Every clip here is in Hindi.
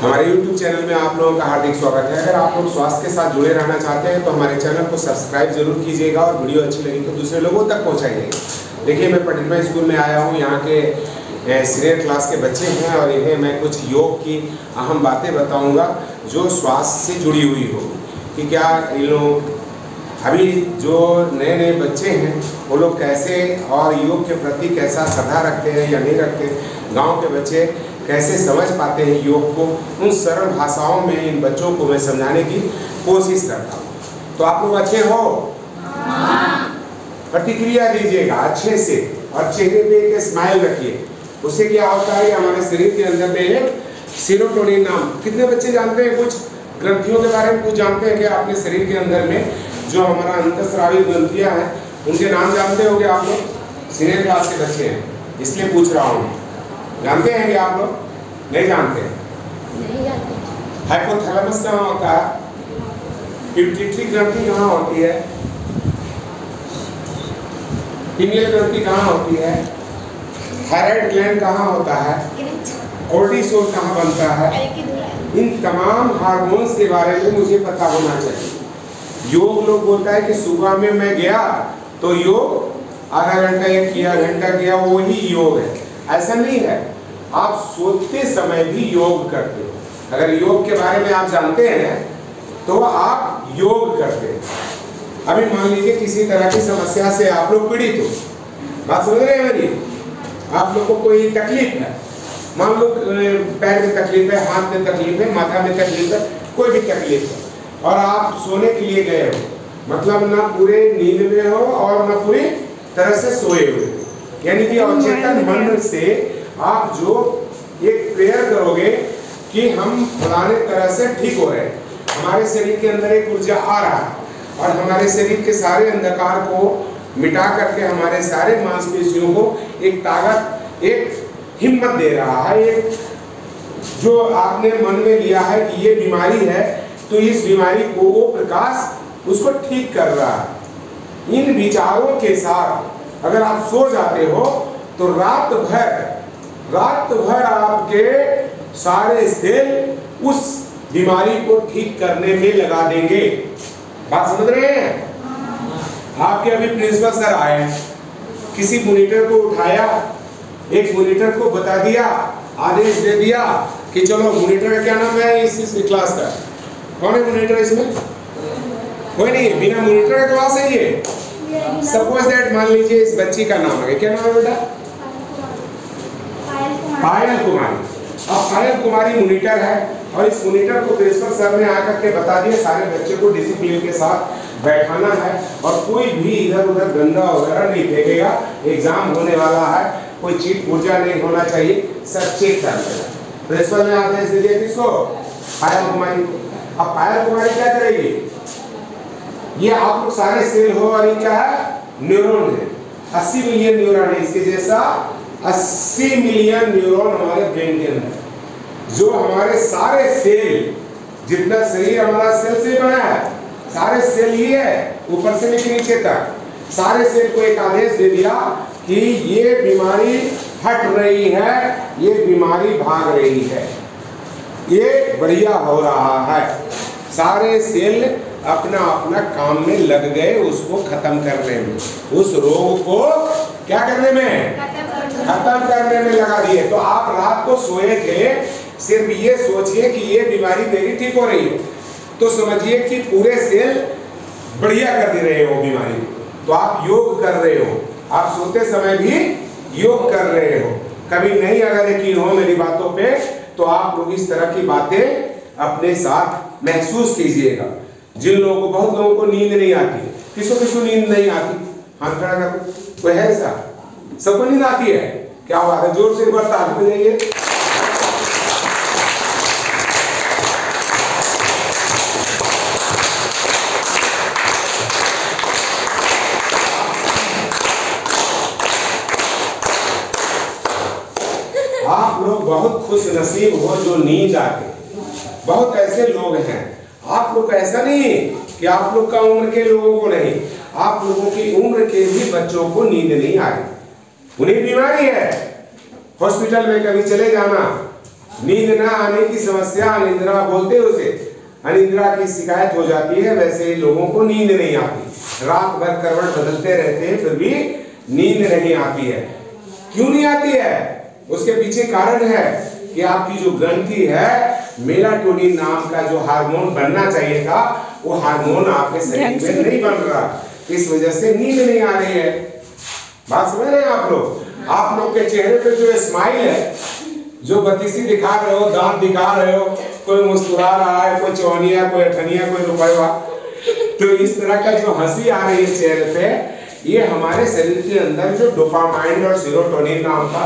हमारे YouTube चैनल में आप लोगों का हार्दिक स्वागत है। अगर आप लोग स्वास्थ्य के साथ जुड़े रहना चाहते हैं तो हमारे चैनल को सब्सक्राइब जरूर कीजिएगा और वीडियो अच्छी लगी तो दूसरे लोगों तक पहुंचाइएगा। देखिए, मैं पटेल स्कूल में आया हूं, यहाँ के सीनियर क्लास के बच्चे हैं और इन्हें मैं कुछ योग की अहम बातें बताऊँगा जो स्वास्थ्य से जुड़ी हुई होगी कि क्या इन लोग अभी जो नए नए बच्चे हैं वो लोग कैसे और योग के प्रति कैसा श्रद्धा रखते हैं या नहीं रखते, गांव के बच्चे कैसे समझ पाते हैं योग को। उन सरल भाषाओं में इन बच्चों को मैं समझाने की कोशिश करता हूँ। तो आप लोग अच्छे हो? प्रतिक्रिया दीजिएगा अच्छे से और चेहरे पे एक स्माइल रखिए। उससे क्या होता है, हमारे शरीर के अंदर में एक सेरोटोनिन नाम, कितने बच्चे जानते हैं कुछ ग्रंथियों के बारे में कुछ जानते हैं क्या? अपने शरीर के अंदर में जो हमारा अंतःस्रावी ग्रंथियां हैं उनके नाम जानते होंगे आप लोग? सीनियर क्लास के बच्चे हैं इसलिए पूछ रहा हूँ, जानते हैं क्या आप लोग? नहीं जानते? हाइपोथैलेमस कहाँ होता है? पिट्यूटरी ग्रंथि कहाँ होती है? पिनियल ग्रंथि कहाँ होती है? थायराइड ग्लैंड कहाँ होता है? कोर्टिसोल कहाँ बनता है? इन तमाम हार्मोन्स के बारे में मुझे पता होना चाहिए। योग लोग बोलता है कि सुबह में मैं गया तो योग आधा घंटा या किया, घंटा किया, वो ही योग है। ऐसा नहीं है, आप सोते समय भी योग करते हो। अगर योग के बारे में आप जानते हैं तो आप योग करते हैं। अभी मान लीजिए किसी तरह की समस्या से आप लोग पीड़ित हो, बात समझ रहे हैं मेरी? आप लोग को कोई तकलीफ है, मान लो पैर में तकलीफ है, हाथ में तकलीफ है, माथा में तकलीफ है, कोई भी तकलीफ है और आप सोने के लिए गए हो, मतलब ना पूरे नींद में हो और ना पूरी तरह से सोए हुए, यानी कि अवचेतन मन से आप जो एक प्रेयर करोगे कि हम फलाने तरह से ठीक हो रहे हैं, हमारे शरीर के अंदर एक ऊर्जा आ रहा है और हमारे शरीर के सारे अंधकार को मिटा करके हमारे सारे मांसपेशियों को एक ताकत, एक हिम्मत दे रहा है। एक जो आपने मन में लिया है कि ये बीमारी है तो इस बीमारी को वो प्रकाश उसको ठीक कर रहा है। इन विचारों के साथ अगर आप सो जाते हो तो रात भर आपके सारे सेल उस बीमारी को ठीक करने में लगा देंगे। बात समझ रहे हैं? आपके अभी प्रिंसिपल सर आए, किसी मॉनिटर को उठाया, एक मॉनिटर को बता दिया, आदेश दे दिया कि चलो मॉनिटर का क्या नाम है इस क्लास का? कौन है मॉनिटर इसमें? कोई नहीं है, बिना मॉनिटर का क्लास है ये। सपोज दैट मान लीजिए इस बच्ची का नाम है, क्या नाम है बेटा? पायल कुमारी। अब पायल कुमारी मॉनिटर है और इस मॉनिटर को प्रिंसिपल सर ने आकर के बता दिया सारे बच्चे को डिसिप्लिन के साथ बैठाना है और कोई भी इधर उधर गंदा वगैरह नहीं फेंकेगा, एग्जाम होने वाला है, कोई चीट पूर्जा नहीं होना चाहिए, सब चेक कर लेगा। प्रिंसिपल ने आदेश दे दिया किसको? पायल कुमारी को। अब पायल कुमारी क्या करेगी? ये आप लोग सारे सेल हो और ये क्या है? न्यूरॉन है। 80 मिलियन न्यूरॉन है, इसके जैसा 80 मिलियन न्यूरॉन हमारे ब्रेन के अंदर, जो हमारे सारे सेल, जितना शरीर हमारा सेल से बना है, सारे सेल ही है, ऊपर से लेकर नीचे तक सारे सेल को एक आदेश दे दिया कि ये बीमारी हट रही है, ये बीमारी भाग रही है, ये बढ़िया हो रहा है। सारे सेल अपना अपना काम में लग गए उसको खत्म करने में, उस रोग को क्या करने में? खत्म करने में लगा दिए। तो आप रात को सोए थे, सिर्फ ये सोचिए कि ये बीमारी मेरी ठीक हो रही है, तो समझिए कि पूरे सेल बढ़िया कर दे रहे हो बीमारी। तो आप योग कर रहे हो, आप सोते समय भी योग कर रहे हो। कभी नहीं अगर यकीन हो मेरी बातों पे तो आप लोग इस तरह की बातें अपने साथ महसूस कीजिएगा। जिन लोगों को, बहुत लोगों को नींद नहीं आती, किसको नींद नहीं आती? हाथ खड़ा कर, कोई है ऐसा? सबको नींद आती है? क्या बात है, जोर से एक बार ताली बजाइए। आप लोग बहुत खुश नसीब हो जो नींद आते। बहुत ऐसे लोग हैं, आप लोग ऐसा नहीं कि आप लोग का उम्र के लोगों को नहीं, आप लोगों की उम्र के भी बच्चों को नींद नहीं आ रही, उन्हें बीमारी है। हॉस्पिटल में कभी चले जाना, नींद ना आने की समस्या अनिद्रा बोलते उसे, अनिद्रा की शिकायत हो जाती है। वैसे ही लोगों को नींद नहीं आती, रात भर करवट बदलते रहते हैं फिर भी नींद नहीं आती है। क्यों नहीं आती है? उसके पीछे कारण है कि आपकी जो ग्रंथि है, मेलाटोनिन नाम का जो हार्मोन बनना चाहिए था, वो हार्मोन आपके शरीर में नहीं बन रहा, इस वजह से नींद नहीं आ रही है। बात समझ रहे हैं आप लोग? आप लोग के चेहरे पे जो स्माइल है, जो बतीसी दिखा रहे हो, दांत दिखा रहे हो, कोई मुस्कुरा रहा है, कोई चौनिया, कोई अठनिया, कोई रुपया, तो इस तरह का जो हंसी आ रही है चेहरे पे, ये हमारे शरीर के अंदर जो डोपामाइन और सेरोटोनिन नाम का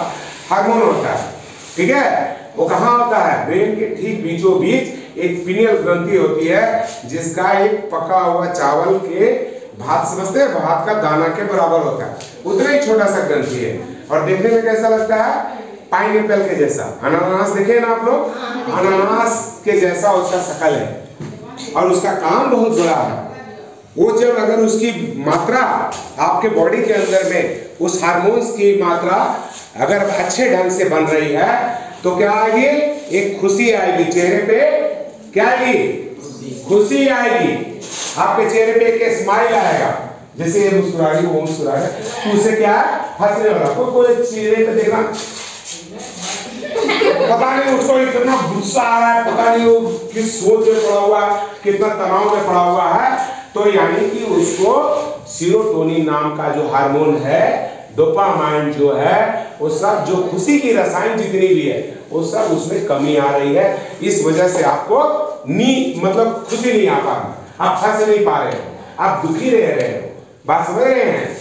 हार्मोन होता है, ठीक है? वो कहाँ होता है? ब्रेन के ठीक बीचों बीच एक पिनियल ग्रंथि होती है, जिसका एक पका हुआ चावल के भात, समझते हैं, भात का दाना के बराबर होता है, उतना ही छोटा सा ग्रंथि है। और देखने में कैसा लगता है? पाइनएप्पल के जैसा। अनानास देखे ना आप लोग? अनानास के जैसा उसका शकल है और उसका काम बहुत बड़ा है। वो जब अगर उसकी मात्रा आपके बॉडी के अंदर में उस हार्मोन्स की मात्रा अगर अच्छे ढंग से बन रही है तो क्या आएगी? एक खुशी आएगी चेहरे पे। क्या आएगी? खुशी आएगी। आपके चेहरे पे एक स्माइल आएगा, जैसे ये मुस्कुरा रही, वो मुस्कुरा रहा है, तो उसे क्या है? हंसने वाला। कोई चेहरे पे देखना, पता नहीं उसको इतना गुस्सा आ रहा है, पता नहीं वो किस सोच में पड़ा हुआ है, कितना तनाव में पड़ा हुआ है, तो यानी कि उसको सेरोटोनिन नाम का जो हार्मोन है, डोपामाइन जो है, वो सब जो खुशी की रसायन जितनी भी है, वो सब उसमें कमी आ रही है। इस वजह से आपको मतलब खुशी नहीं आ पा रही, आप हंस नहीं पा रहे हो, आप दुखी रह रहे हो। बात समझ रहे हैं?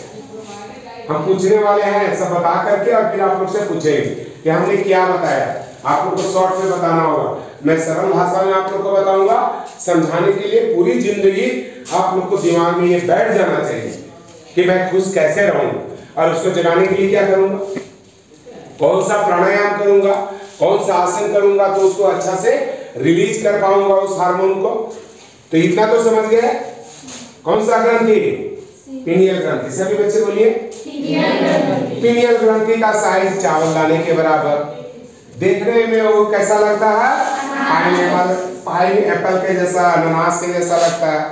हम पूछने वाले हैं सब बता करके, और फिर आप लोग से पूछेंगे कि हमने क्या बताया। आप लोग को शॉर्ट में बताना होगा, मैं सरल भाषा में आप लोग को बताऊंगा, समझाने के लिए पूरी जिंदगी आप लोग को दिमाग में ये बैठ जाना चाहिए कि मैं खुश कैसे रहूं, और उसको जगाने के लिए क्या करूंगा, कौन सा प्राणायाम करूंगा, कौन सा आसन करूंगा तो उसको अच्छा से रिलीज कर पाऊंगा उस हार्मोन को। तो इतना तो समझ गए। कौन सा ग्रंथि? पिनियल ग्रंथि। सभी बच्चे बोलिए पिनियल ग्रंथि का साइज चावल दाने के बराबर। देखने में वो कैसा लगता है? पाइनएप्पल के जैसा, अनानास के जैसा लगता है।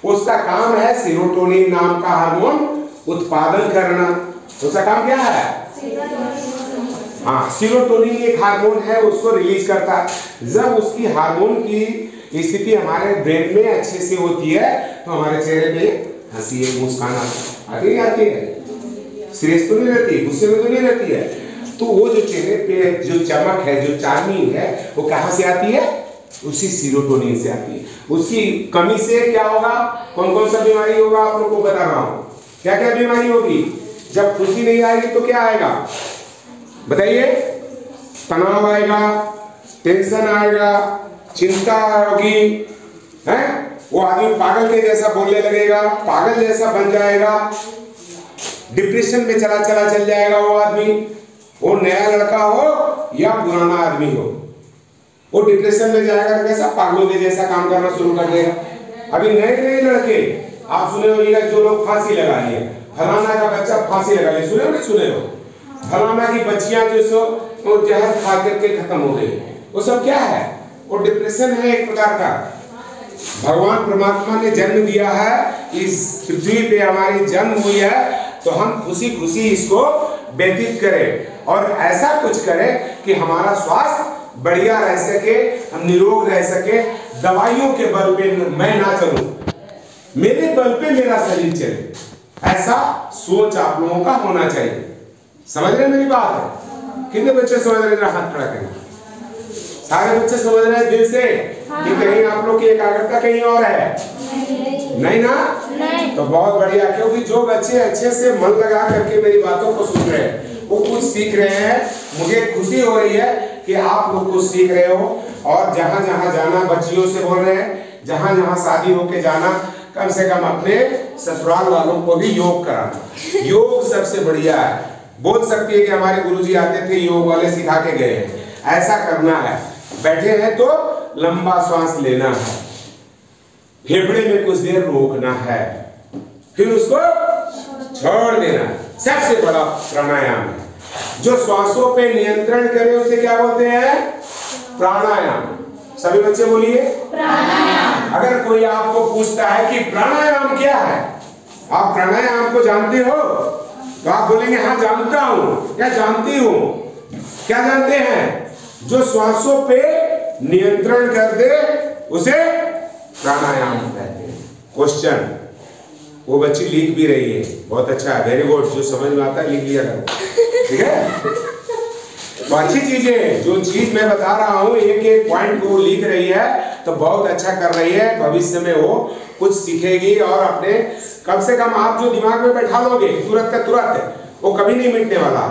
उसका काम है सेरोटोनिन नाम का हार्मोन उत्पादन करना। उसका काम क्या है? हाँ, सेरोटोनिन एक हार्मोन है, उसको रिलीज करता है। जब उसकी हार्मोन की स्थिति हमारे ब्रेन में अच्छे से होती है तो हमारे चेहरे पे हंसी है, मुस्कान आती है, सीरियस तो नहीं रहती, गुस्से में तो नहीं रहती है। तो वो जो चेहरे पे जो चमक है, जो चार्मिंग है, वो कहाँ से आती है? उसी सेरोटोनिन से आती है। उसकी कमी से क्या होगा? कौन कौन सा बीमारी होगा आप लोगों को बता रहा हूँ। क्या क्या बीमारी होगी? जब खुशी नहीं आएगी तो क्या आएगा बताइए? तनाव आएगा, टेंशन आएगा, चिंता होगी, है? वो आदमी पागल के जैसा बोलने लगेगा, पागल जैसा बन जाएगा, डिप्रेशन में चल जाएगा वो आदमी। वो नया लड़का हो या पुराना आदमी हो, वो डिप्रेशन में जाएगा तो कैसा पागलों के जैसा काम करना शुरू कर देगा। अभी नए लड़के आप सुने होंगे, जो लोग फांसी लगा लिए, फलाना का बच्चा फांसी लगा लिया, सुने हो नहीं सुने हो? फलाना की बच्चियां जो सो वो जहर खा करके खत्म हो गई। वो सब क्या है? वो डिप्रेशन है एक प्रकार का। भगवान परमात्मा ने जन्म दिया है, इस पृथ्वी पे हमारी जन्म हुई है, तो हम खुशी खुशी इसको व्यतीत करें और ऐसा कुछ करें कि हमारा स्वास्थ्य बढ़िया रह सके, हम निरोग रह सके। दवाइयों के बल पे मैं ना चलूं, मेरे बल पे मेरा शरीर चले, ऐसा सोच आप लोगों का होना चाहिए। समझ रहे मेरी बात? कितने बच्चे समझ रहे? हाथ खड़ा करें। सारे बच्चे समझ रहे हैं दिल से कि कहीं आप लोग की एकाग्रता कहीं और है? नहीं ना? नहीं। तो बहुत बढ़िया, क्योंकि जो बच्चे अच्छे से मन लगा करके मेरी बातों को सुन रहे हैं, वो कुछ सीख रहे हैं। मुझे खुशी हो रही है कि आप लोग कुछ सीख रहे हो। और जहां जहां जाना, बच्चियों से बोल रहे हैं, जहां जहां शादी होके जाना, कम से कम अपने ससुराल वालों को भी योग कराना। योग सबसे बढ़िया है। बोल सकती है कि हमारे गुरुजी आते थे, योग वाले सिखा के गए हैं। ऐसा करना है, बैठे हैं तो लंबा श्वास लेना है, फेफड़े में कुछ देर रोकना है, फिर उसको छोड़ देना। सबसे बड़ा प्राणायाम है जो श्वासों पे नियंत्रण करे, उसे क्या बोलते हैं? प्राणायाम। सभी बच्चे बोलिए प्राणायाम। अगर कोई आपको पूछता है कि प्राणायाम क्या है, आप प्राणायाम को जानते हो, तो आप बोलेंगे हाँ जानता हूं या जानती हूं। क्या जानते हैं? जो श्वासों पे नियंत्रण कर दे उसे प्राणायाम कहते हैं। क्वेश्चन, वो बच्ची लिख भी रही है, बहुत अच्छा है, वेरी गुड। जो समझ में आता है लिख लिया करो, ठीक है। तो अच्छी चीजें, जो चीज मैं बता रहा हूँ एक एक पॉइंट को लिख रही है तो बहुत अच्छा कर रही है। भविष्य में वो कुछ सीखेगी और अपने कम से कम आप जो दिमाग में बैठा लोगे तुरंत का तुरंत, वो कभी नहीं मिटने वाला।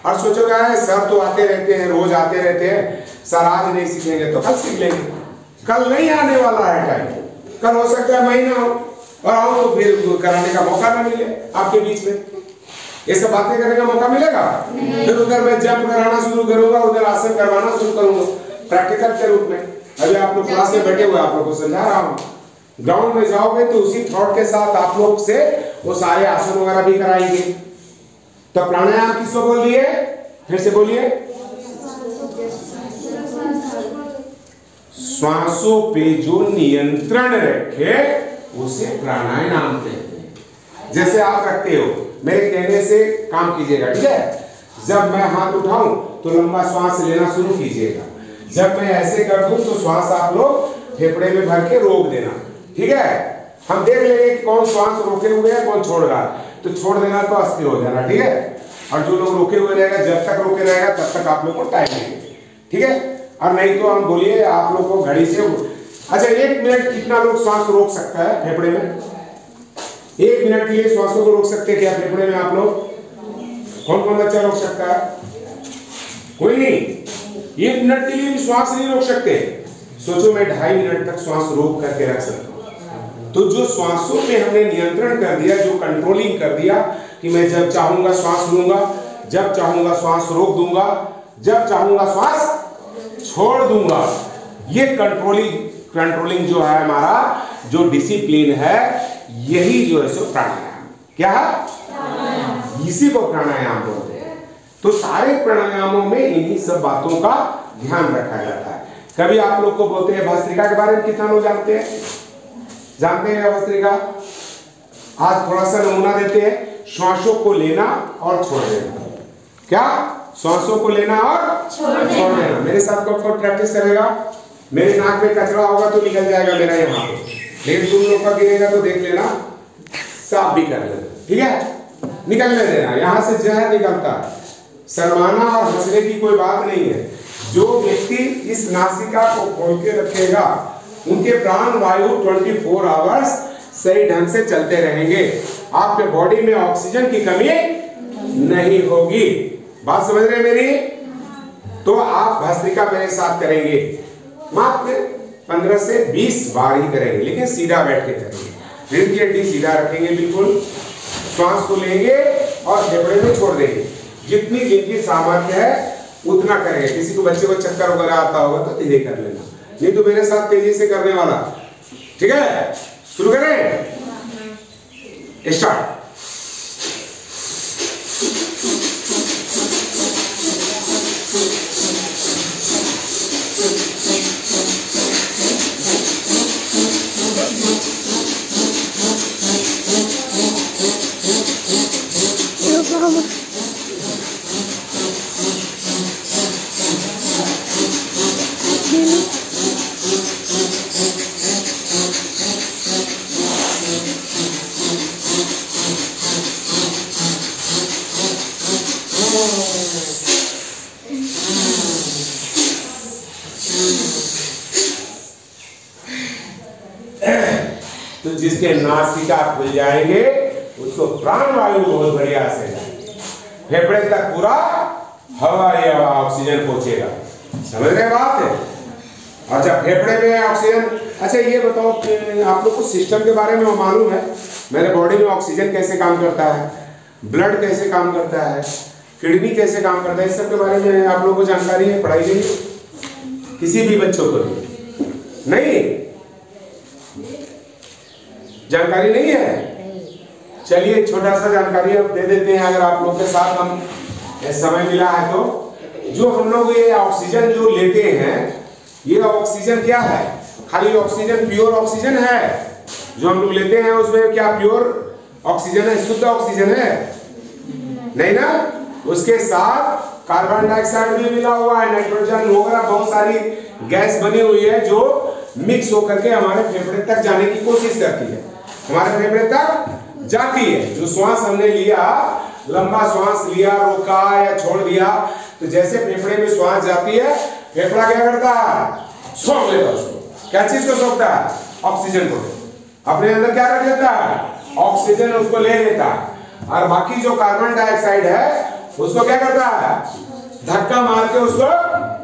और सोचोगे सर तो आते रहते हैं, रोज आते रहते हैं, सर आज नहीं सीखेंगे तो कल सीख लेंगे। कल नहीं आने वाला है टाइम, कल हो सकता है महीना हो और आओ तो फिर कराने का मौका ना मिले आपके बीच में। ये सब बातें करने का मौका मिलेगा? फिर उधर मैं जंप कराना शुरू करूंगा, उधर आसन करवाना शुरू करूंगा प्रैक्टिकल के रूप में। अभी आप लोग क्लास में बैठे हुए, आप लोग को समझा रहा हूँ। ग्राउंड में जाओगे तो उसी थॉट के साथ आप लोग से वो सारे आसन वगैरह भी कराएंगे। तो प्राणायाम किसको बोल दिए? फिर से बोलिए। श्वासों पे जो नियंत्रण रखे उसे प्राणायाम कहते हैं। जैसे आप रखते हो, मेरे कहने से काम कीजिएगा, ठीक है। जब मैं हाथ उठाऊं तो लंबा श्वास लेना शुरू कीजिएगा। जब मैं ऐसे कर दूं तो श्वास आप लोग फेफड़े में भर के रोक देना, ठीक है। हम देख लेंगे कि कौन श्वास रोके हुए है, कौन छोड़ रहा है। तो छोड़ देना तो अस्थिर हो जाना, ठीक है। और जो लोग रोके हुए रहेगा, जब तक रोके रहेगा तब तक आप लोग को टाइम देंगे, ठीक है। और नहीं तो हम बोलिए आप लोग को घड़ी से, अच्छा 1 मिनट कितना लोग श्वास रोक सकता है फेफड़े में? 1 मिनट के लिए श्वासों को रोक सकते हैं क्या फेफड़े में आप लोग? कौन कौन बच्चा रोक सकता है? कोई नहीं। 1 मिनट के लिए भी श्वास नहीं रोक सकते। सोचो मैं 2.5 मिनट तक श्वास रोक करके रख सकता हूँ। तो जो श्वासों पे हमने नियंत्रण कर दिया, जो कंट्रोलिंग कर दिया कि मैं जब चाहूंगा श्वास लूंगा, जब चाहूंगा श्वास रोक दूंगा, जब चाहूंगा श्वास छोड़ दूंगा, ये कंट्रोलिंग जो है हमारा जो डिसिप्लिन है, यही जो है सो प्राणायाम। क्या है? इसी को प्राणायाम बोलते हैं। तो सारे प्राणायामों में इन्हीं सब बातों का ध्यान रखा जाता है। कभी आप लोग को बोलते हैं भस्त्रिका के बारे में कितना लोग जानते हैं? जानते हैं भस्त्रिका? आज थोड़ा सा नमूना देते हैं। श्वासों को लेना और छोड़ देना। क्या? श्वासों को लेना और छोड़ देना। मेरे साथ कौन प्रैक्टिस करेगा? मेरे नाक में कचरा होगा तो निकल जाएगा मेरा यहाँ पे, लेकिन तुम लोग का गिरेगा तो देख लेना, साफ भी कर लेना, ठीक है। निकलने देना, यहाँ से जहर निकलता है। शर्माना और हंसने की कोई बात नहीं है। जो व्यक्ति इस नासिका को खोल के रखेगा, उनके प्राण वायु 24 आवर्स सही ढंग से चलते रहेंगे। आपके बॉडी में ऑक्सीजन की कमी नहीं होगी। बात समझ रहे हैं मेरी? तो आप भस्त्रिका मेरे साथ करेंगे, मात्र 15 से 20 बार ही करेंगे, लेकिन सीधा बैठ के करेंगे। रीढ़ की हड्डी सीधा रखेंगे बिल्कुल, श्वास को लेंगे और फेफड़े में छोड़ देंगे। जितनी जिनकी सामर्थ्य है उतना करेंगे। किसी को बच्चे को चक्कर वगैरह आता होगा तो धीरे कर लेना, नहीं तो मेरे साथ तेजी से करने वाला, ठीक है। शुरू करें, स्टार्ट। तो जिसके नासिका खुल जाएंगे उसको प्राण वायु बहुत बढ़िया से फेफड़े तक पूरा हवा या ऑक्सीजन पहुंचेगा। समझ रहे बात है? अच्छा, फेफड़े में ऑक्सीजन। अच्छा ये बताओ कि आप लोग को सिस्टम के बारे में मालूम है? मेरे बॉडी में ऑक्सीजन कैसे काम करता है, ब्लड कैसे काम करता है, किडनी कैसे काम करता है, इस सब के बारे में आप लोगों को जानकारी है? पढ़ाई गई किसी भी बच्चों को? नहीं जानकारी नहीं है? चलिए छोटा सा जानकारी अब दे देते हैं, अगर आप लोग के साथ हम समय मिला है तो। जो हम लोग ये ऑक्सीजन जो लेते हैं ये ऑक्सीजन क्या है? खाली ऑक्सीजन, प्योर ऑक्सीजन है जो हम लोग लेते हैं, उसमें क्या प्योर ऑक्सीजन है, शुद्ध ऑक्सीजन है? नहीं ना। उसके साथ कार्बन डाइऑक्साइड भी मिला हुआ है, नाइट्रोजन वगैरह बहुत सारी गैस बनी हुई है जो मिक्स होकर के हमारे फेफड़े तक जाने की कोशिश करती है, हमारे फेफड़े तक जाती है। जो श्वास हमने लिया, लंबा श्वास लिया, रोका या छोड़ दिया, तो जैसे फेफड़े में श्वास जाती है, फेफड़ा क्या करता है? सौंप लेता है उसको। क्या चीज को सौंपता है? ऑक्सीजन को। अपने अंदर क्या रख लेता है? ऑक्सीजन उसको ले लेता है। और बाकी जो कार्बन डाइऑक्साइड है उसको क्या करता है? धक्का मार के, उसको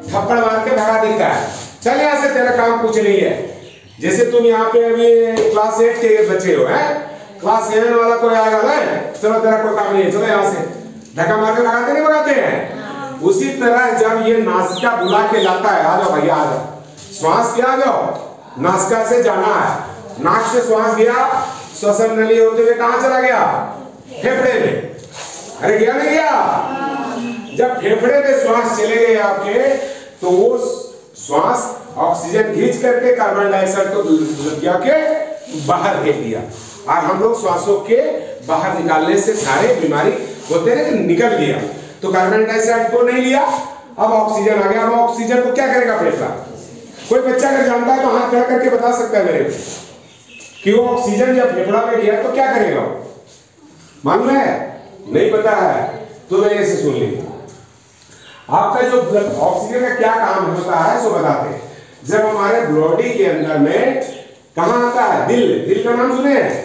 थप्पड़ मार के भगा देता है। चल यहाँ से, तेरा काम कुछ नहीं है। जैसे तुम यहाँ पे अभी क्लास 8 के बच्चे हो, हैं? क्लास 7 वाला कोई आएगा ना, चलो तेरा कोई काम नहीं है, चलो यहाँ से, धक्का मार के भगाते नहीं भगाते हैं? उसी तरह जब ये नासिका बुला के लाता है, आ जाओ भैया आ जाओ, श्वास किया, आ जाओ, नासिका से जाना है। नाक से श्वास गया, श्वसन नली होते हुए कहाँ चला गया? फेफड़े में। अरे गया नहीं गया? जब फेफड़े में श्वास चले गए आपके, तो वो श्वास ऑक्सीजन खींच करके कार्बन डाइऑक्साइड को के बाहर फेंक दिया। और हम लोग श्वासों के बाहर निकालने से सारे बीमारी होते हैं निकल गया। तो कार्बन डाइऑक्साइड को नहीं लिया, अब ऑक्सीजन आ गया। अब ऑक्सीजन को क्या करेगा फेफड़ा? कोई बच्चा अगर जानता है तो हाथ खड़ा करके बता सकता है मेरे को कि वो ऑक्सीजन जब फेफड़ा में गया तो क्या करेगा? मालूम है? नहीं पता है तो मैं ऐसे सुन लीजिए। आपका जो ऑक्सीजन का क्या काम होता है सो बताते हैं। जब हमारे बॉडी के अंदर में कहाँ आता है? दिल का नाम सुने हैं?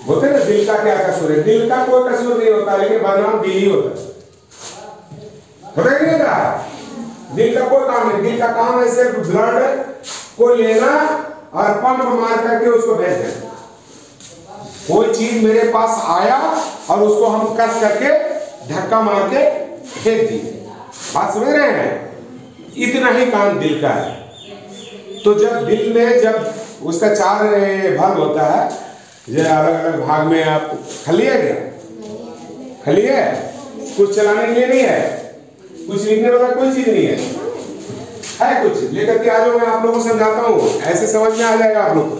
होते ना, दिल का क्या कसूर है? दिल का कोई कसूर नहीं होता, लेकिन बदनाम दिल ही होता है। नहीं होता? दिल का कोई काम नहीं। दिल का काम है सिर्फ ब्लड को लेना और पंप मार करके उसको भेज देना। कोई चीज मेरे पास आया और उसको हम कस करके धक्का मार के फेंक दिए। बात समझ रहे हैं? इतना ही काम दिल का है। तो जब दिल में जब उसका 4 भाग होता है, जो अलग अलग भाग में आप खाली है क्या? खाली है? कुछ चलाने के लिए नहीं है, कुछ लिखने वाला कोई चीज नहीं है कुछ लेकर के आ जाओ, मैं आप लोगों को समझाता हूँ, ऐसे समझ में आ जाएगा आप लोग को।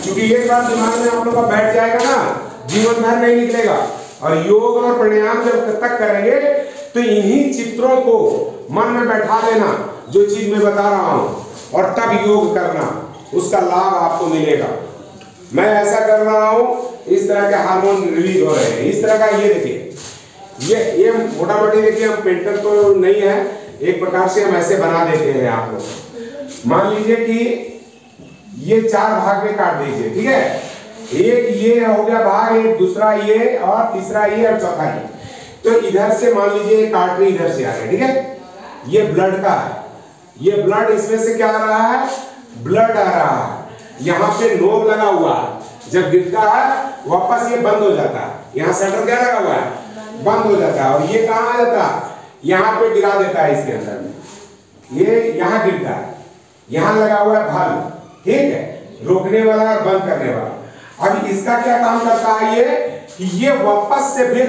क्योंकि एक बार दिमाग में आप लोग का बैठ जाएगा ना, जीवन भर नहीं निकलेगा। और योग और प्राणायाम जब तक करेंगे तो इन्हीं चित्रों को मन में बैठा लेना जो चीज मैं बता रहा हूँ, और तब योग करना, उसका लाभ आपको मिलेगा। मैं ऐसा कर रहा हूँ, इस तरह के हार्मोन रिलीज हो रहे हैं, इस तरह का। ये देखिए, ये मोटा मोटी देखिए, हम पेंटर तो नहीं है, एक प्रकार से हम ऐसे बना देते हैं आप लोग। मान लीजिए कि ये 4 भाग में काट दीजिए, ठीक है? एक ये हो गया भाग, एक दूसरा ये, और तीसरा ये, और चौथा ये। तो इधर से मान लीजिए एक आर्टरी इधर से आ रहा है, ठीक है? ये ब्लड का है, ये ब्लड इसमें से क्या आ रहा है? ब्लड आ रहा है। यहाँ पे नोब लगा हुआ है, जब गिरता है वापस ये बंद हो जाता है। यहाँ सेंटर क्या लगा हुआ है? बंद हो जाता है। और ये कहाँ आ जाता है? यहाँ पे गिरा देता है, इसके अंदर में ये यहाँ गिरता है। यहाँ लगा हुआ है भाग, ठीक है, रोकने वाला और बंद करने वाला। अब इसका क्या काम करता है ये, कि ये वापस से फिर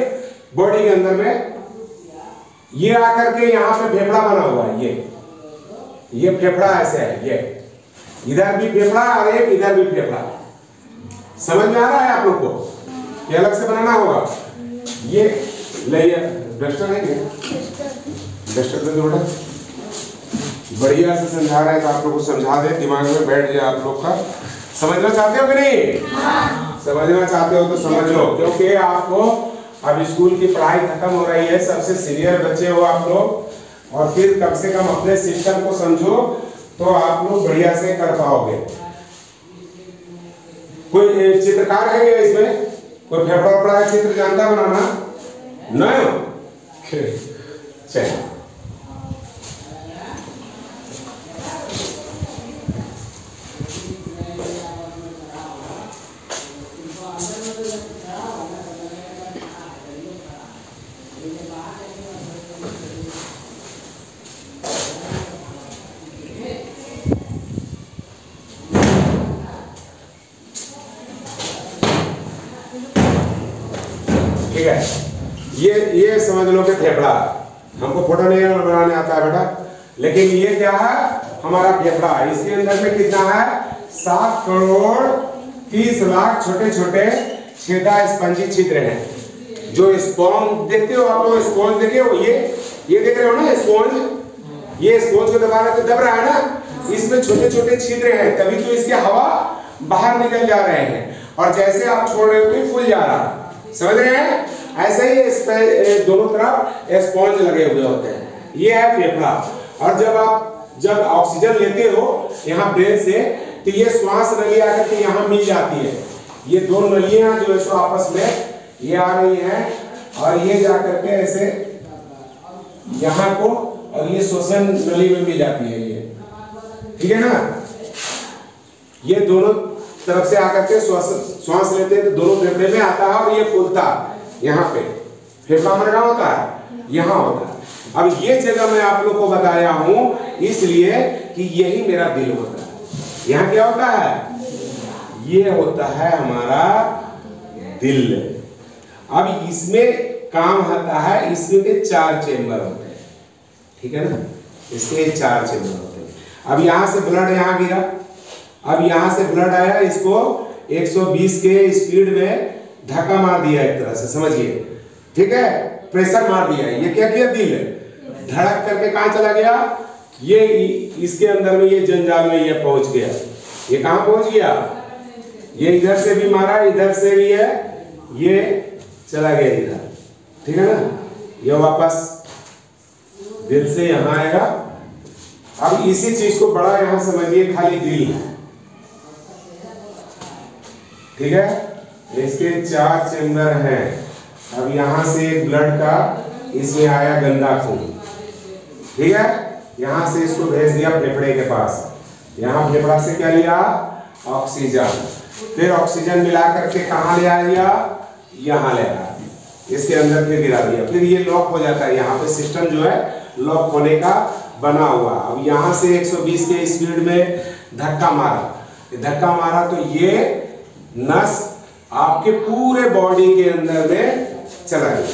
बॉडी के अंदर में ये आकर के यहाँ पे फेफड़ा बना हुआ है। ये फेफड़ा ऐसे है, ये इधर भी फेफड़ा और एक इधर भी फेफड़ा। समझ में आ रहा है आप लोग को? ये अलग से बनाना होगा। ये ले डस्टर है, डस्टर दे दो, बढ़िया से समझा रहे हैं तो आप लोग को समझा दे, दिमाग में बैठ जाए आप लोग का। समझना चाहते हो कि नहीं? हाँ। समझना चाहते हो तो समझ लो, क्योंकि आपको अब स्कूल की पढ़ाई खत्म हो रही है, सबसे सीनियर बच्चे हो आप लोग, और फिर कम से कम अपने सिस्टम को समझो तो आप लोग बढ़िया से कर पाओगे। कोई चित्रकार है क्या इसमें? कोई फेफड़ा पड़ा चित्र जानता बनाना? नहीं? चलिए, ठीक है? ये समझ लो कि फेफड़ा, हमको फोटो नहीं बनाने आता है बेटा, लेकिन ये क्या है, हमारा फेफड़ा, इसके अंदर में कितना है, 7,30,00,000 छोटे छोटे छेदा स्पंजी छिद्र हैं। जो स्पॉन्ज देखते हो आप लोग, स्पॉन्ज देखे हो, ये देख रहे हो ना स्पॉन्ज, ये स्पॉन्ज को दबा रहे तो दब रहा है ना, इसमें छोटे छोटे छिद्र हैं, तभी तो इसकी हवा बाहर निकल जा रहे हैं, और जैसे आप छोड़ रहे हो तो फूल जा रहा है, समझ रहे हैं। ऐसे ही इस पे दोनों तरफ स्पॉन्ज लगे हुए होते हैं, ये है फेफड़ा। और जब ऑक्सीजन लेते हो यहाँ ब्रेन से, तो ये श्वास नली आकर के यहाँ मिल जाती है, ये दो नलियां जो है सो आपस में ये आ रही हैं, और ये जाकर के ऐसे यहाँ को, और ये श्वसन नली में मिल जाती है, ये ठीक है ना। ये दोनों तरफ से आकर के श्वास लेते हैं तो दोनों फेफड़े में आता है, और ये फूलता यहाँ पे, फेफड़ा हमारा कहाँ होता है, यहाँ होता है। अब ये जगह मैं आप लोग को बताया हूँ इसलिए कि यही मेरा दिल होता है। यहाँ क्या होता है, ये होता है हमारा दिल। अब इसमें काम आता है, इसमें 4 चेंबर होते हैं, ठीक है ना, इसके 4 चेंबर होते हैं। अब यहाँ से ब्लड यहाँ गिरा, अब यहाँ से ब्लड आया, इसको 120 के स्पीड में धक्का मार दिया एक तरह से, समझिए, ठीक है, प्रेशर मार दिया। ये क्या किया, दिल धड़क करके कहाँ चला गया, ये इसके अंदर में, ये जंजाल में ये पहुंच गया। ये कहाँ पहुंच गया, ये इधर से भी मारा, इधर से भी है, ये चला गया इधर, ठीक है ना। ये वापस दिल से यहाँ आएगा। अब इसी चीज को बड़ा यहाँ समझिए, खाली दिल है, ठीक है। इसके 4 चेंबर हैं। अब यहाँ से ब्लड का इसमें आया गंदा खून, ठीक है, यहाँ से इसको भेज दिया फेफड़े के पास, यहाँ फेफड़ा से क्या लिया, ऑक्सीजन, फिर ऑक्सीजन मिला करके कहाँ ले आया, यहाँ ले आया, इसके अंदर फिर गिरा दिया, फिर ये लॉक हो जाता है, यहाँ पे सिस्टम जो है लॉक होने का बना हुआ। अब यहाँ से 120 के स्पीड में धक्का मारा तो ये नस आपके पूरे बॉडी के अंदर में चला गया।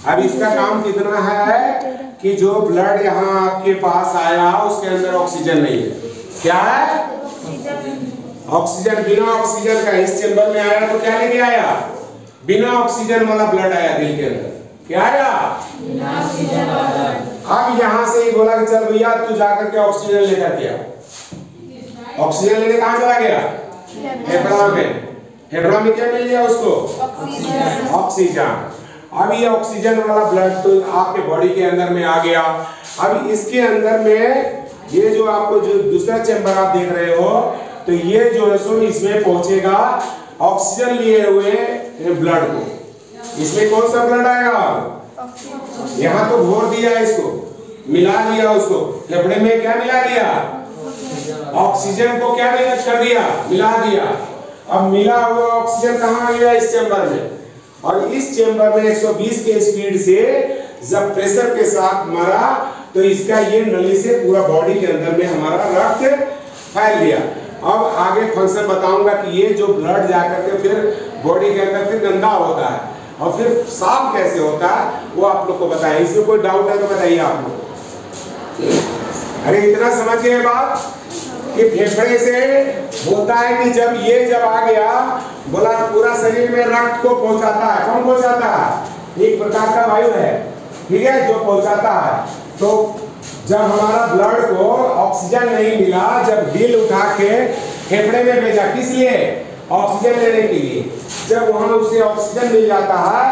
अब इसका काम कितना है कि जो ब्लड यहाँ आपके पास आया उसके अंदर ऑक्सीजन नहीं है, क्या है, ऑक्सीजन। बिना ऑक्सीजन का इस चेंबर में आया तो क्या लेके आया, बिना ऑक्सीजन वाला ब्लड आया दिल के अंदर, क्या आया, बिना ऑक्सीजन वाला। अब यहाँ से ही बोला कि चल भैया तू जाकर के ऑक्सीजन लेकर के आ। ऑक्सीजन लेने कहाँ चला गया, फेफड़ा में। फेफड़ा में क्या मिल गया उसको, ऑक्सीजन। अब ये ऑक्सीजन वाला ब्लड तो आपके बॉडी के अंदर में आ गया। अब इसके अंदर में ये जो आपको जो दूसरा चेंबर आप देख रहे हो, तो ये जो है सो इसमें पहुंचेगा ऑक्सीजन लिए हुए ब्लड को। इसमें कौन सा ब्लड आएगा, यहाँ तो घोर दिया, इसको मिला दिया, उसको फेफड़े में क्या मिला दिया, ऑक्सीजन को क्या कर दिया, मिला दिया। अब मिला हुआ ऑक्सीजन कहाँ गया, इस चेंबर में, और इस चेंबर में 120 के स्पीड से जब प्रेशर के साथ मारा तो इसका ये नली से पूरा बॉडी के अंदर में हमारा रक्त फैल गया। अब आगे फंक्शन बताऊंगा कि ये जो ब्लड जाकर के फिर बॉडी के अंदर फिर गंदा होता है और फिर साफ कैसे होता है वो आप लोग को बताएं। इसमें कोई डाउट है तो बताइए आप लोग। अरे इतना समझ गए बात कि फेफड़े से होता है कि जब आ गया बोला पूरा शरीर में रक्त को पहुंचाता है। कौन पहुंचाता है, एक प्रकार का वायु है, ठीक है, जो पहुंचाता है। तो जब हमारा ब्लड को ऑक्सीजन नहीं मिला, जब दिल उठा के फेफड़े में भेजा, किस लिए, ऑक्सीजन लेने के लिए। जब वहां उसे ऑक्सीजन मिल जाता है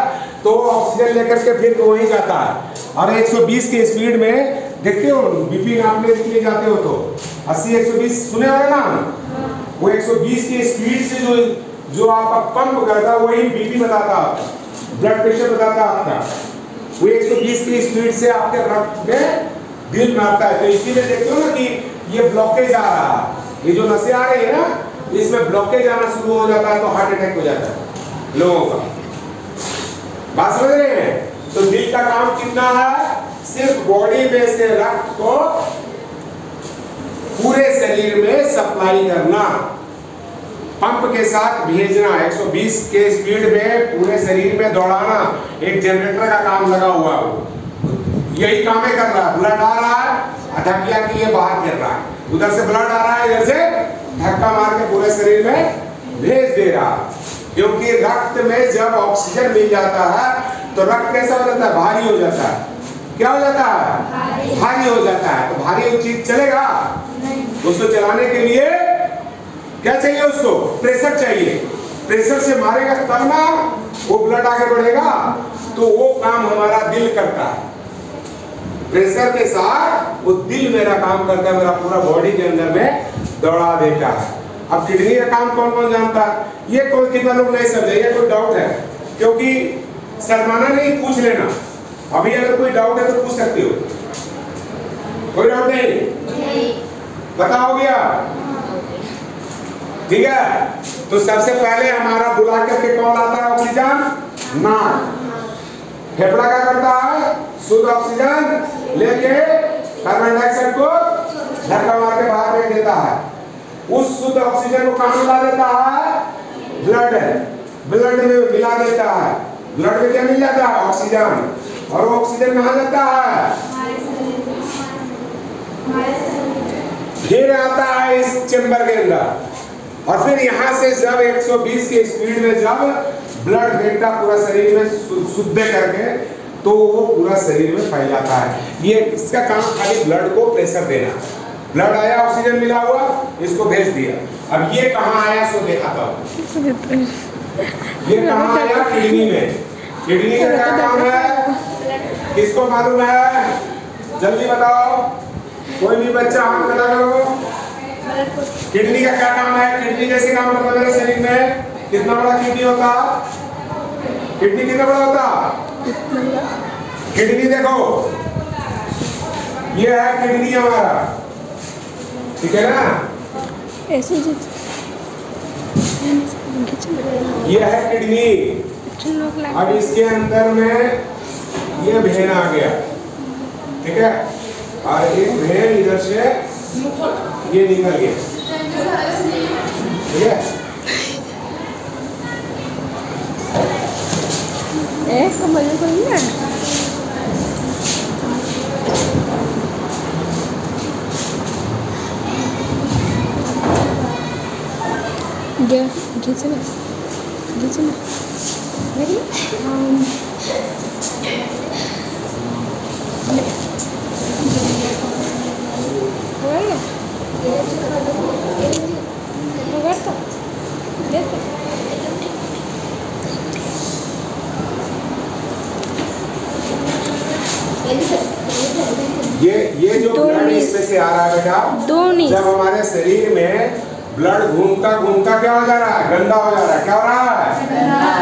तो ऑक्सीजन लेकर के फिर तो वहीं जाता है और 120 के स्पीड में, देखते हो बीपी नापने के लिए जाते हो तो 80-120 सुने हो ना, वो 120 के स्पीड से जो आपका पंप करता है वही बीपी बताता है, ब्लड प्रेशर बताता है आपका। वो 120 की स्पीड से आपके रक्त में दिल मारता है। तो इसीलिए देखते हो ना कि ये ब्लॉकेज आ रहा है, ये जो नसें आ रही है ना इसमें ब्लॉकेज आना शुरू हो जाता है तो हार्ट अटैक हो जाता है लोगों का। बात समझ रहे हैं। तो दिल का काम कितना है, सिर्फ बॉडी में से रक्त को पूरे शरीर में सप्लाई करना, पंप के साथ भेजना, 120 के स्पीड में पूरे शरीर में दौड़ाना। एक जनरेटर का काम लगा हुआ है, यही काम है कर रहा है। ब्लड आ रहा है धक्का कि ये बाहर गिर रहा है, उधर से ब्लड आ रहा है, इधर से धक्का मार के पूरे शरीर में भेज दे रहा है। क्योंकि रक्त में जब ऑक्सीजन मिल जाता है तो रक्त कैसा हो जाता है, भारी हो जाता है। क्या हो जाता है, भारी हो जाता है। तो भारी चीज चलेगा नहीं। उसको चलाने के लिए क्या चाहिए, उसको प्रेशर चाहिए। प्रेशर से मारेगा तब ना वो ब्लड आगे बढ़ेगा। तो वो काम हमारा दिल करता है। प्रेशर के साथ वो दिल मेरा काम करता है, मेरा पूरा बॉडी के अंदर में दौड़ा देता है। अब किडनी का काम कौन कौन जानता है, ये कोई कितना लोग नहीं समझे, ये कोई डाउट है, क्योंकि शर्माना नहीं, पूछ लेना। अभी अगर कोई डाउट है तो पूछ सकते हो, कोई डाउट नहीं, पता हो गया, ठीक है। तो सबसे पहले हमारा बुला करके कौन आता है, ऑक्सीजन, नाक। फेफड़ा क्या करता है, शुद्ध ऑक्सीजन लेके कार्बन डाइऑक्साइड को धक्का मार के बाहर फेंक देता है। उस शुद्ध ऑक्सीजन को कहाँ मिला देता है, ब्लड है, ब्लड में मिला देता है। ब्लड में क्या मिल जाता है, ऑक्सीजन। और वो ऑक्सीजन कहाँ जाता है, फिर आता है इस चेंबर के अंदर। और फिर यहाँ से जब 120 की स्पीड में जब ब्लड फेंकता पूरा शरीर में शुद्ध करके, तो वो पूरा शरीर में फैल जाता है। ये इसका काम खाली ब्लड को प्रेशर देना। ब्लड आया, ऑक्सीजन मिला हुआ, इसको भेज दिया। अब ये कहाँ आया, सो देखा था, ये कहाँ आया, किडनी में। किडनी का क्या काम है, किसको मालूम है, जल्दी बताओ, कोई भी बच्चा हाथ खड़ा करो। किडनी का क्या काम है, किडनी जैसे काम करता है मेरे शरीर में। कितना बड़ा किडनी होता, किडनी कितना बड़ा होता, किडनी देखो, ये है किडनी हमारा, ठीक है ना, ऐसे ये है किडनी। अब इसके अंदर में ये वेन आ गया, ठीक है, और एक वेन इधर से ये निकल गया, ठीक है। समझ में कोई नहीं ये जो ब्लड इसमें से आ रहा है बेटा, जब हमारे शरीर में ब्लड घूमता घूमता क्या हो जा रहा है, गंदा हो जा रहा है। क्या हो रहा है,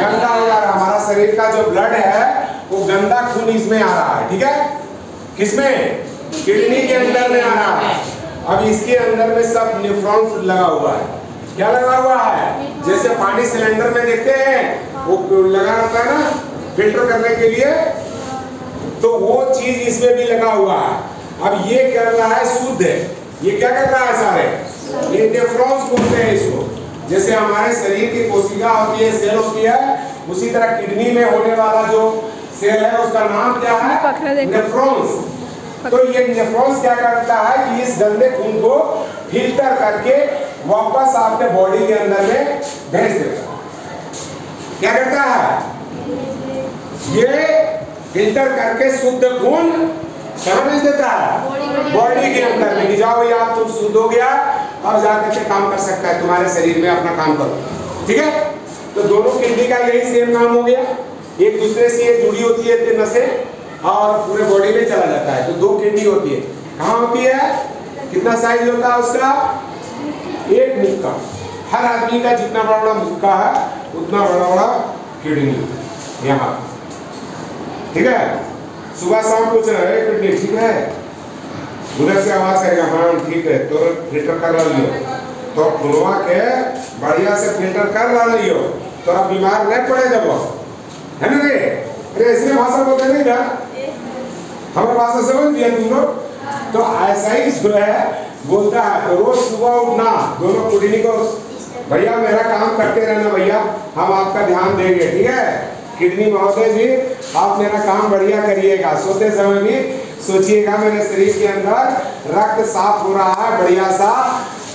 गंदा हो जा रहा है। हमारा शरीर का जो ब्लड है वो गंदा खून इसमें आ रहा है, ठीक है, किसमें, किडनी के अंदर में आ रहा है। अब इसके अंदर में सब नेफ्रॉन लगा हुआ है। क्या लगा हुआ है, जैसे पानी सिलेंडर में देखते हैं वो लगा रहता है ना फिल्टर करने के लिए, तो वो चीज इसमें भी लगा हुआ है। अब ये कर रहा है शुद्ध है, ये क्या कर रहा है, सारे ये नेफ्रॉन्स बोलते हैं इसको। जैसे हमारे शरीर की कोशिका होती है, सेल होती है, उसी तरह किडनी में होने वाला जो सेल है उसका नाम क्या है, नेफ्रॉन्स। तो ये नेफ्रॉन्स क्या करता है कि इस गंदे खून को फिल्टर करके वापस आपके बॉडी के अंदर में भेज देता है। क्या करता है, ये फिल्टर करके शुद्ध खून कहाँ भेज देता है, बॉडी के अंदर में। जाओ या तुम शुद्ध हो गया, अब जाकर के काम कर सकता है तुम्हारे शरीर में, अपना काम करो, ठीक है। तो दोनों किडनी का यही सेम काम हो गया, एक दूसरे से ये जुड़ी होती है नसें और पूरे बॉडी में चला जाता है। तो दो किडनी होती है, कहाँ होती है, कितना साइज होता है उसका, एक मुक्का। हर आदमी का जितना बड़ा बड़ा मुक्का है उतना बड़ा बड़ा किडनी यहाँ, ठीक है। सुबह शाम पूछ रहे हैं किडनी ठीक है, उधर से आवाज करेगा हाँ ठीक है, तो फिल्टर कर लियो, तो खुलवा के बढ़िया से फिल्टर कर लियो, तो आप बीमार नहीं पड़े जब, है ना रे। अरे इसमें भाषा बोलते नहीं ना, हमारे भाषा समझ लिया तुम लोग। तो ऐसा ही जो है बोलता है। तो रोज सुबह उठना, दोनों किडनी को भैया मेरा काम करते रहना भैया, हम आपका ध्यान देंगे, ठीक है। किडनी महोदय जी आप मेरा काम बढ़िया करिएगा, सोते समय भी सोचिएगा मेरे शरीर के अंदर रक्त साफ हो रहा है बढ़िया सा,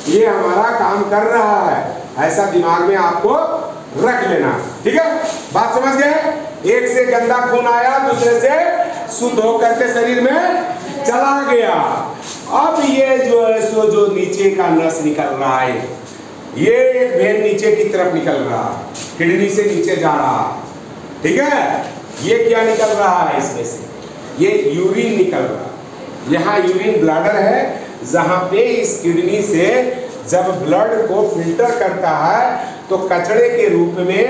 ये हमारा काम कर रहा है, ऐसा दिमाग में आपको रख लेना। ठीक है, बात समझ गए? एक से गंदा खून आया, दूसरे से शुद्ध होकर के शरीर में चला गया। अब ये जो है सो जो नीचे का नस निकल रहा है, ये एक वेन नीचे की तरफ निकल रहा है, किडनी से नीचे जा रहा। ठीक है, ये क्या निकल रहा है इसमें से? ये यूरिन निकल रहा। यहाँ यूरिन ब्लैडर है, जहाँ पे इस किडनी से जब ब्लड को फिल्टर करता है तो कचड़े के रूप में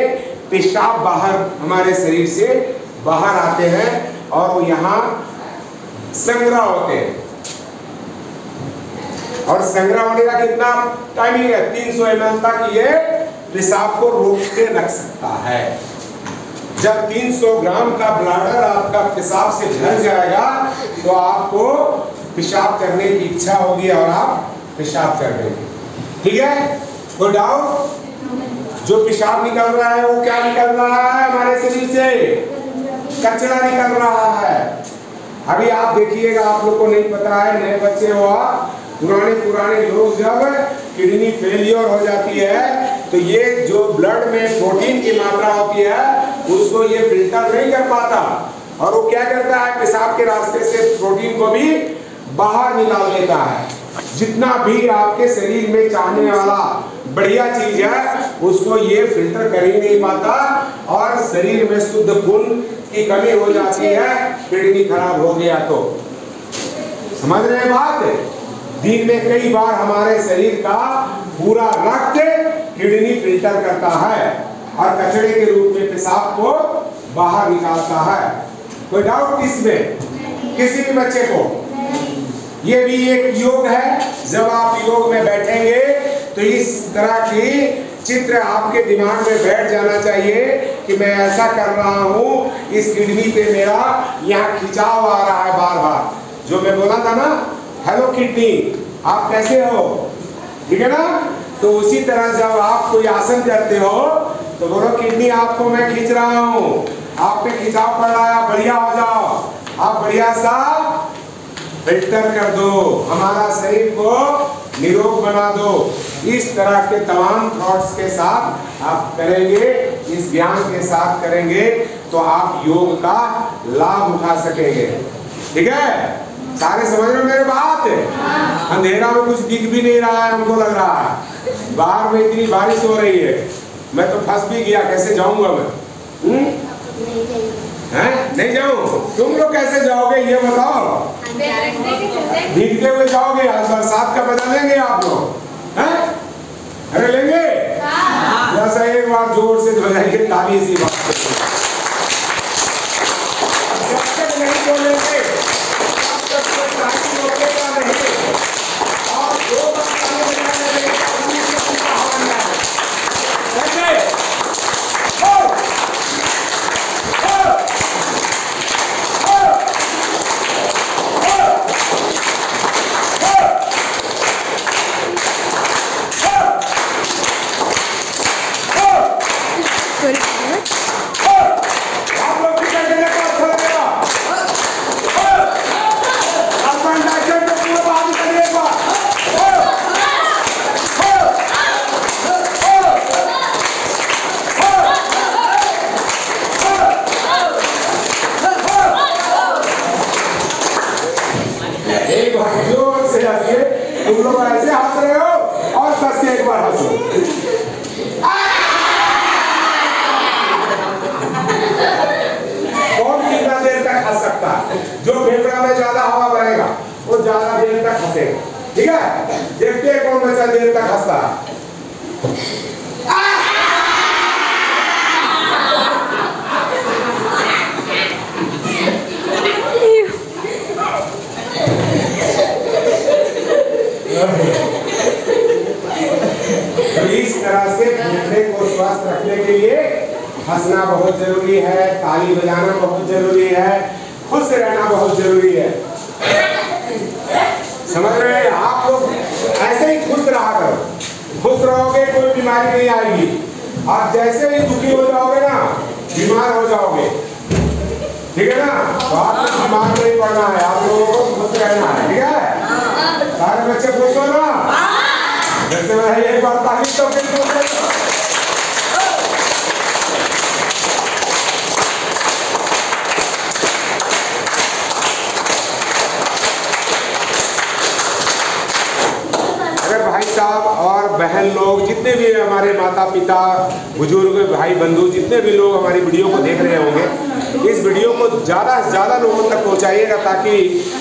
पेशाब बाहर हमारे शरीर से बाहर आते हैं और वो यहाँ संग्रह होते हैं। और संग्रह होने का कितना टाइमिंग है? 300 ml तक ये पेशाब को रोक के रख सकता है। जब 300 ग्राम का ब्लैडर आपका पेशाब से भर जाएगा तो आपको पेशाब करने की इच्छा होगी और आप पेशाब कर देंगे। ठीक है, कोई डाउट? जो पेशाब निकल रहा है वो क्या निकल रहा है? हमारे शरीर से कचरा निकल रहा है। अभी आप देखिएगा, आप लोग को नहीं पता है, नए बच्चे हो आप, पुराने लोग जब किडनी फेलियर हो जाती है तो ये जो ब्लड में प्रोटीन की मात्रा होती है उसको ये फिल्टर नहीं कर पाता और वो क्या करता है? पेशाब के रास्ते से प्रोटीन को भी बाहर निकाल देता है। जितना भी आपके शरीर में चाहने वाला बढ़िया चीज है उसको ये फिल्टर कर ही नहीं पाता और शरीर में शुद्ध खून की कमी हो जाती है, किडनी खराब हो गया तो। समझ रहे हैं बात? दिन में कई बार हमारे शरीर का पूरा रक्त किडनी फिल्टर करता है और कचड़े के रूप में पेशाब को बाहर निकालता है। कोई डाउट इसमें? किसी भी बच्चे को? ये भी एक योग है। जब आप योग में बैठेंगे तो इस तरह की चित्र आपके दिमाग में बैठ जाना चाहिए कि मैं ऐसा कर रहा हूँ, इस किडनी पे मेरा यहाँ खिंचाव आ रहा है बार बार। जो मैं बोला था ना, हेलो किडनी आप कैसे हो, ठीक है ना? तो उसी तरह जब आप कोई आसन करते हो तो बोलो किडनी आपको मैं खींच रहा हूँ, आप पे खिंचाव पड़ रहा है, बढ़िया हो जाओ, आप बढ़िया सा फिल्टर कर दो, हमारा शरीर को निरोग बना दो। इस तरह के तमाम थॉट्स के साथ आप करेंगे, इस ज्ञान के साथ करेंगे तो आप योग का लाभ उठा सकेंगे। ठीक है, सारे समझ रहे हो मेरे बात? अंधेरा में कुछ दिख भी नहीं रहा है, हमको लग रहा है बाहर में इतनी बारिश हो रही है, मैं तो फंस भी गया, कैसे जाऊंगा मैं? नहीं जाऊं? तुम लोग कैसे जाओगे ये बताओ? भीगते हुए जाओगे? आज बरसात का मजा लेंगे आप लोग? अरे लेंगे? जैसा एक बार जोर से बजाएंगे ताली, इसी बात जब तक नहीं बोलेंगे तब तक रोकेगा नहीं। और दो बार ताली बजाने में तुम लोग ऐसे हंस रहे हो और कस के एक बार हंसो। कौन कितना देर तक हंस सकता है? जो फेफड़ा में ज्यादा हवा भरेगा वो ज्यादा देर तक हंसेगा। ठीक है, देखते हैं कौन बच्चा देर तक हंसता है। तो इस तरह से फेफड़े को स्वस्थ रखने के लिए हंसना बहुत जरूरी है, ताली बजाना बहुत जरूरी है, खुश रहना बहुत जरूरी है। समझ रहे हैं? आप लोग ऐसे ही खुश रहा करो, खुश रहोगे कोई बीमारी नहीं आएगी। आप जैसे ही दुखी हो जाओगे ना, बीमार हो जाओगे। ठीक है ना? तो आपको दिमाग नहीं पड़ना है, आप लोगों को खुश रहना है, ठीक है? सारे बच्चे खुश हो ना? जैसे मैं एक बार तारीफ तो फिर साहब और बहन लोग, जितने भी हमारे माता पिता, बुजुर्ग, भाई बंधु, जितने भी लोग हमारी वीडियो को देख रहे होंगे, इस वीडियो को ज़्यादा से ज़्यादा लोगों तक पहुंचाइएगा ताकि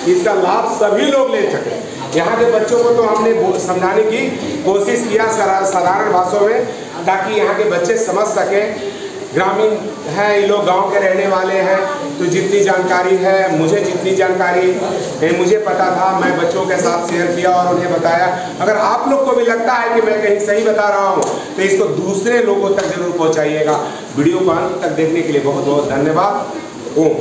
इसका लाभ सभी लोग ले सकें। यहाँ के बच्चों को तो हमने समझाने की कोशिश किया साधारण भाषाओं में, ताकि यहाँ के बच्चे समझ सकें। ग्रामीण हैं ये लोग, गांव के रहने वाले हैं, तो जितनी जानकारी है, मुझे जितनी जानकारी है मुझे पता था, मैं बच्चों के साथ शेयर किया और उन्हें बताया। अगर आप लोग को भी लगता है कि मैं कहीं सही बता रहा हूँ तो इसको दूसरे लोगों तक जरूर पहुँचाइएगा। वीडियो को अंत तक देखने के लिए बहुत बहुत धन्यवाद। ओम।